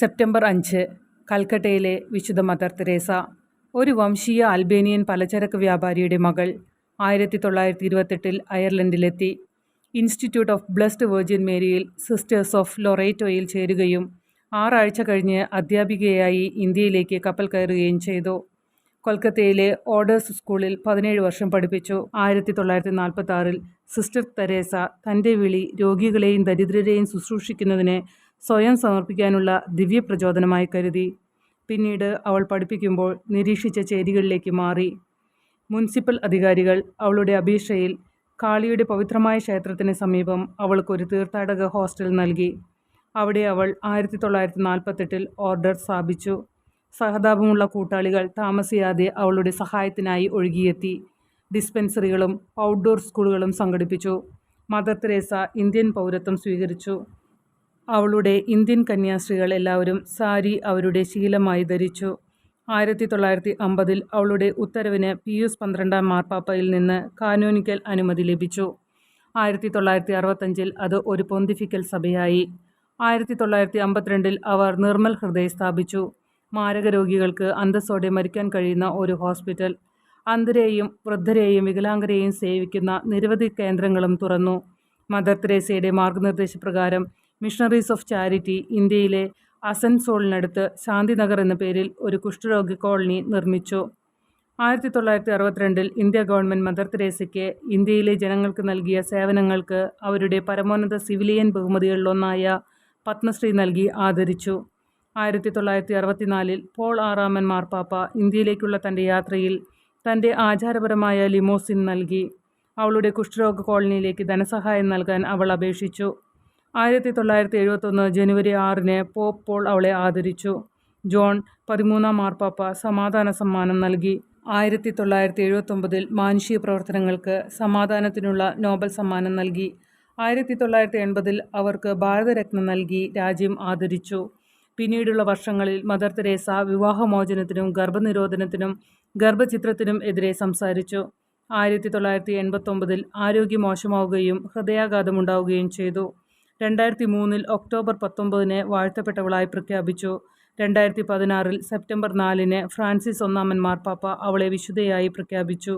September 5 കൽക്കട്ടയിലെ വിശുദ്ധ mother Teresa. ഒരു വംശീയ അൽബേനിയൻ പലചരക്ക് വ്യാപാരിയുടെ മകൾ 1928 അയർലൻഡിലെത്തി. ഇൻസ്റ്റിറ്റ്യൂട്ട് ഓഫ് ബ്ലെസ്ഡ് വെർജിൻ മേരിയിൽ സിസ്റ്റേഴ്സ് ഓഫ് ലൊറേറ്റോയിൽ ചേരുകയും 6 ആഴ്ച കഴിഞ്ഞ് അധ്യാപികയായി ഇന്ത്യയിലേക്ക് കപ്പൽ കയറുകയും ചെയ്തു. കൊൽക്കത്തയിലെ ഓർഡേഴ്സ് സ്കൂളിൽ 17 വർഷം പഠിപ്പിച്ചു. 1946 സിസ്റ്റർ തെരേസ തൻ്റെ വിളി രോഗികളെയും ദരിദ്രരെയും ശുശ്രൂഷിക്കുന്നതിന് സ്വയം സമർപ്പിക്കാനുള്ള ദിവ്യപ്രചോദനമായി കരുതി. പിന്നീട് അവൾ പഠിപ്പിക്കുമ്പോൾ നിരീക്ഷിച്ച ചേരികളിലേക്ക് മാറി. മുനിസിപ്പൽ അധികാരികൾ അവളുടെ അപേക്ഷയിൽ കാളിയുടെ പവിത്രമായ ക്ഷേത്രത്തിന് സമീപം അവൾക്കൊരു തീർത്ഥാടക ഹോസ്റ്റൽ നൽകി. അവിടെ അവൾ 1948 ഓർഡർ സ്ഥാപിച്ചു. സഹതാപമുള്ള കൂട്ടാളികൾ താമസിയാതെ അവളുടെ സഹായത്തിനായി ഒഴുകിയെത്തി. ഡിസ്പെൻസറികളും ഔട്ട്ഡോർ സ്കൂളുകളും സംഘടിപ്പിച്ചു. മദർ തെരേസ ഇന്ത്യൻ പൗരത്വം സ്വീകരിച്ചു. അവളുടെ ഇന്ത്യൻ കന്യാസ്ത്രീകൾ എല്ലാവരും സാരി അവരുടെ ശീലമായി ധരിച്ചു. 1950 അവളുടെ ഉത്തരവിന് പിയൂസ് 12 മാർപ്പാപ്പയിൽ നിന്ന് കാനോനിക്കൽ അനുമതി ലഭിച്ചു. 1965 അത് ഒരു പൊന്തിഫിക്കൽ സഭയായി. 1952 അവർ നിർമ്മൽ ഹൃദയ സ്ഥാപിച്ചു. മാരക രോഗികൾക്ക് അന്തസ്സോടെ മരിക്കാൻ കഴിയുന്ന ഒരു ഹോസ്പിറ്റൽ. അന്ധരെയും വൃദ്ധരെയും വികലാംഗരെയും സേവിക്കുന്ന നിരവധി കേന്ദ്രങ്ങളും തുറന്നു. മദർ തെരേസയുടെ മാർഗനിർദ്ദേശപ്രകാരം മിഷണറീസ് ഓഫ് ചാരിറ്റി ഇന്ത്യയിലെ അസൻസോളിനടുത്ത് ശാന്തിനഗർ എന്ന പേരിൽ ഒരു കുഷ്ഠരോഗി കോളനി നിർമ്മിച്ചു. 1962 ഇന്ത്യ ഗവൺമെൻറ് മദർ തെരേസയ്ക്ക് ഇന്ത്യയിലെ ജനങ്ങൾക്ക് നൽകിയ സേവനങ്ങൾക്ക് അവരുടെ പരമോന്നത സിവിലിയൻ ബഹുമതികളിലൊന്നായ പത്മശ്രീ നൽകി ആദരിച്ചു. 1964 പോൾ 6 മാർപ്പാപ്പ ഇന്ത്യയിലേക്കുള്ള തൻ്റെ യാത്രയിൽ തൻ്റെ ആചാരപരമായ ലിമോസിൻ നൽകി. അവളുടെ കുഷ്ഠരോഗ കോളനിയിലേക്ക് ധനസഹായം നൽകാൻ അവൾ അപേക്ഷിച്ചു. 1971 ജനുവരി 6 പോപ്പ് പോൾ അവളെ ആദരിച്ചു. ജോൺ 13 മാർപ്പാപ്പ സമാധാന സമ്മാനം നൽകി. 1979 മാനുഷിക പ്രവർത്തനങ്ങൾക്ക് സമാധാനത്തിനുള്ള നോബൽ സമ്മാനം നൽകി. 1980 അവർക്ക് ഭാരതരത്ന നൽകി രാജ്യം ആദരിച്ചു. പിന്നീടുള്ള വർഷങ്ങളിൽ മദർ തെരേസ വിവാഹമോചനത്തിനും ഗർഭനിരോധനത്തിനും ഗർഭചിത്രത്തിനും എതിരെ സംസാരിച്ചു. 1989 ആരോഗ്യം മോശമാവുകയും ഹൃദയാഘാതമുണ്ടാവുകയും ചെയ്തു. 2003 ഒക്ടോബർ 19 വാഴ്ത്തപ്പെട്ടവളായി പ്രഖ്യാപിച്ചു. 2016 സെപ്റ്റംബർ 4 ഫ്രാൻസിസ് 1 മാർപ്പാപ്പ അവളെ വിശുദ്ധയായി പ്രഖ്യാപിച്ചു.